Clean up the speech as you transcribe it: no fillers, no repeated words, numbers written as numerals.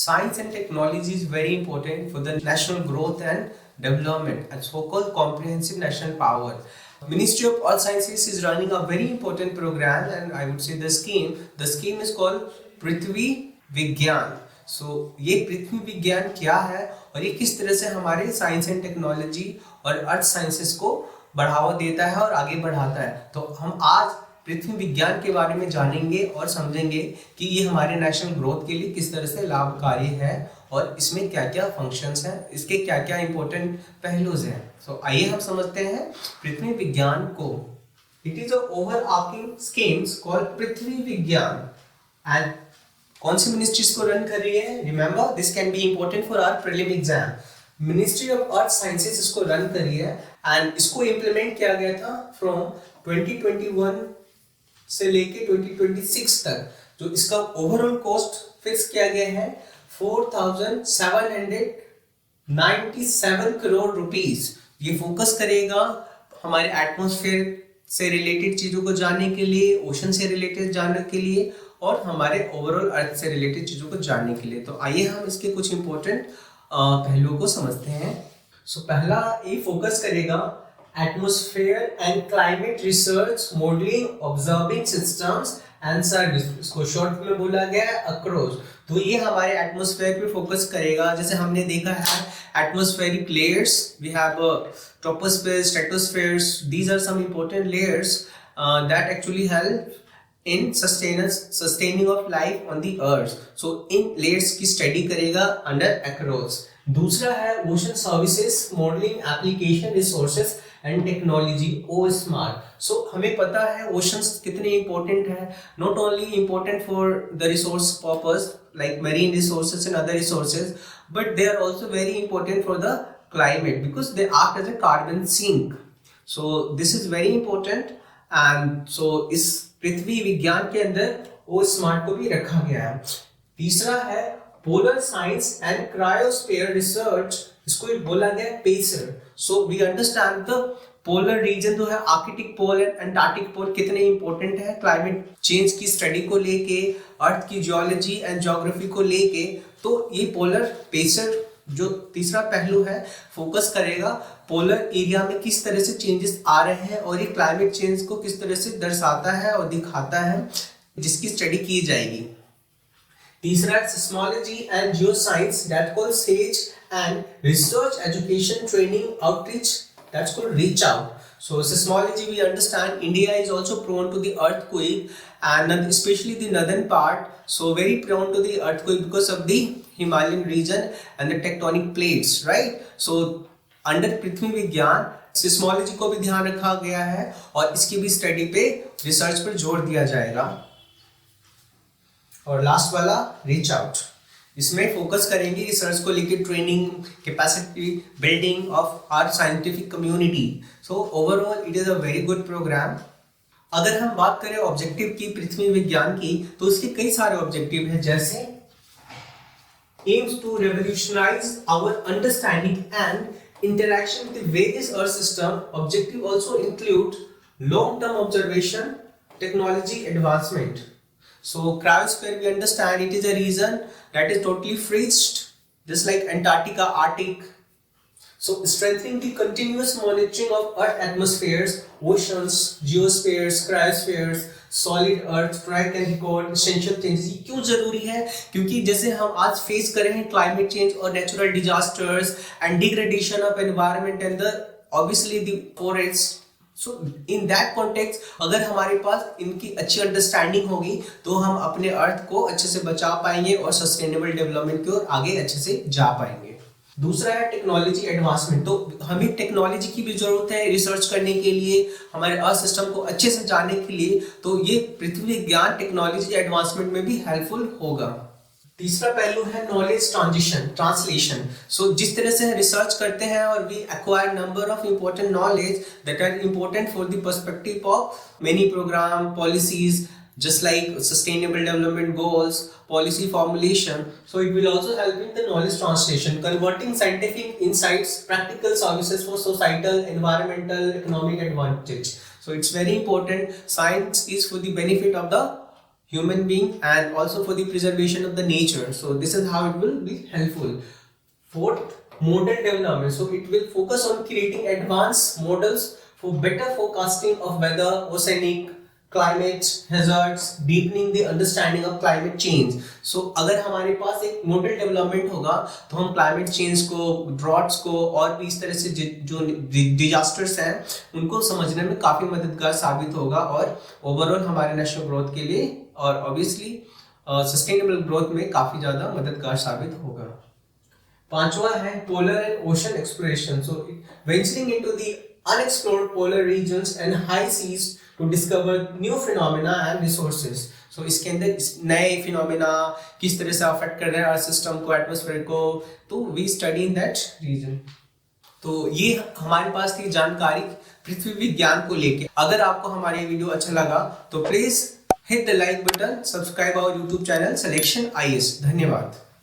Science and technology is very important for the national growth and development and so-called comprehensive national power. Ministry of Earth Sciences is running a very important program and I would say the scheme. The scheme is called पृथ्वी विज्ञान. So ये पृथ्वी विज्ञान क्या है और ये किस तरह से हमारे साइंस एंड टेक्नोलॉजी और अर्थ साइंसेस को बढ़ावा देता है और आगे बढ़ाता है. तो हम आज पृथ्वी विज्ञान के बारे में जानेंगे और समझेंगे कि ये हमारे नेशनल ग्रोथ के लिए किस तरह से लाभकारी है और इसमें क्या क्या फंक्शंस हैं, इसके क्या क्या इंपॉर्टेंट पहलूज हैं. तो आइए हम समझते हैं पृथ्वी विज्ञान को. It is a overarching schemes called Prithvi Vigyan and कौन सी मिनिस्ट्रीज को रन कर रही है? Remember this can be important for our prelim exam. Ministry of earth sciences इसको रन कर रही है एंड इसको इम्प्लीमेंट किया गया था फ्रॉम 2021 से लेके 2026 तक. जो इसका ओवरऑल कॉस्ट फिक्स किया गया है 4,797 करोड़ रुपीस. ये फोकस करेगा हमारे एटमॉस्फेयर से रिलेटेड चीजों को जानने के लिए, ओशन से रिलेटेड जानने के लिए और हमारे ओवरऑल अर्थ से रिलेटेड चीजों को जानने के लिए. तो आइए हम इसके कुछ इंपॉर्टेंट पहलुओं को समझते हैं. सो पहला ये फोकस करेगा atmosphere and climate research, modelling, observing systems and service. इसको शॉर्ट में बोला गया है अक्रोस. तो ये हमारे एटमॉस्फेयर पे फोकस करेगा. जैसे हमने देखा है atmospheric layers, we have troposphere, stratosphere. These are some important layers that actually help in sustaining of life on the earth. So इन layers की स्टडी करेगा under acros. दूसरा है ocean services, modeling, application, resources and technology, OSMAR. So हमें पता है oceans कितने important है. Not only important for the resource purpose like marine resources and other resources, but they are also very important for the climate because they act as a carbon sink. So this is very important and so इस पृथ्वी विज्ञान के अंदर ओ smart को भी रखा गया है. तीसरा है polar science and cryosphere research. इसको बोला गया है PACER. So we understand the polar region जो है Arctic pole and Antarctic pole कितने इंपॉर्टेंट है क्लाइमेट चेंज की स्टडी को लेके, अर्थ की जियोलॉजी एंड ज्योग्राफी को लेके. तो ये पोलर पेसर जो तीसरा पहलू है फोकस करेगा पोलर एरिया में किस तरह से चेंजेस आ रहे हैं और ये क्लाइमेट चेंज को किस तरह से दर्शाता है और दिखाता है, जिसकी स्टडी की जाएगी. तीसरा seismology and geoscience that called says and research education training outreach that's called reach out. So seismology, we understand India is also prone to the earthquake and especially the northern part. So very prone to the earthquake because of the Himalayan region and the tectonic plates, right? So under पृथ्वी विज्ञान seismology को भी ध्यान रखा गया है और इसकी भी स्टडी पे रिसर्च पर जोर दिया जाएगा. और लास्ट वाला रीच आउट, इसमें फोकस करेंगे रिसर्च को लेकर, training, capacity building of our scientific community. So overall it is a very good program. अगर हम बात करें ऑब्जेक्टिव की पृथ्वी विज्ञान की तो इसके कई सारे ऑब्जेक्टिव हैं, जैसे aims to revolutionize our understanding and interaction with the various earth system. Objective also include long term observation, technology advancement. So cryosphere, we understand it is a region that is totally freezed, just like Antarctica, Arctic. So strengthening the continuous monitoring of earth atmospheres, oceans, geospheres, cryospheres, solid earth, track and record essential things. ये क्यों जरूरी है? क्योंकि जैसे हम आज face कर रहे हैं क्लाइमेट चेंज और natural disasters and degradation of environment and the obviously the forest. So in that context अगर हमारे पास इनकी अच्छी अंडरस्टैंडिंग होगी तो हम अपने अर्थ को अच्छे से बचा पाएंगे और सस्टेनेबल डेवलपमेंट की ओर आगे अच्छे से जा पाएंगे. दूसरा है टेक्नोलॉजी एडवांसमेंट. तो हमें टेक्नोलॉजी की भी जरूरत है रिसर्च करने के लिए, हमारे अर्थ सिस्टम को अच्छे से जानने के लिए. तो ये पृथ्वी विज्ञान टेक्नोलॉजी एडवांसमेंट में भी हेल्पफुल होगा. तीसरा पहलू है नॉलेज ट्रांसलेशन. सो जिस तरह से रिसर्च करते हैं और we acquire number of important knowledge that are important for the perspective of many program policies, just like sustainable development goals, policy formulation. So it will also help in the knowledge translation, converting scientific insights, practical services for societal, environmental, economic advantage. So it's very important. Science is for the benefit of the human being and also for the preservation of the nature. So this is how it will be helpful. Fourth, model development. So it will focus on creating advanced models for better forecasting of weather, oceanic, climate hazards, deepening the understanding of climate change. So अगर हमारे पास एक model development होगा तो हम climate change को, droughts को और भी इस तरह से जो डिजास्टर्स हैं उनको समझने में काफी मददगार साबित होगा और ओवरऑल हमारे नेशनल ग्रोथ के लिए और ऑब्वियसली सस्टेनेबल ग्रोथ में काफी ज्यादा मददगार साबित होगा। पांचवा है polar and ocean exploration. So venturing into the unexplored polar regions and high seas to discover new phenomena and resources. So इसके अंदर नए फिनोमेना किस तरह से अफेक्ट कर रहे हैं अर्थ सिस्टम को, एटमॉस्फेयर को, तो we study in that region. तो ये हमारे पास थी जानकारी पृथ्वी विज्ञान को लेके। अगर आपको हमारा ये वीडियो अच्छा लगा तो please hit the like button, subscribe our YouTube channel selection IAS। धन्यवाद।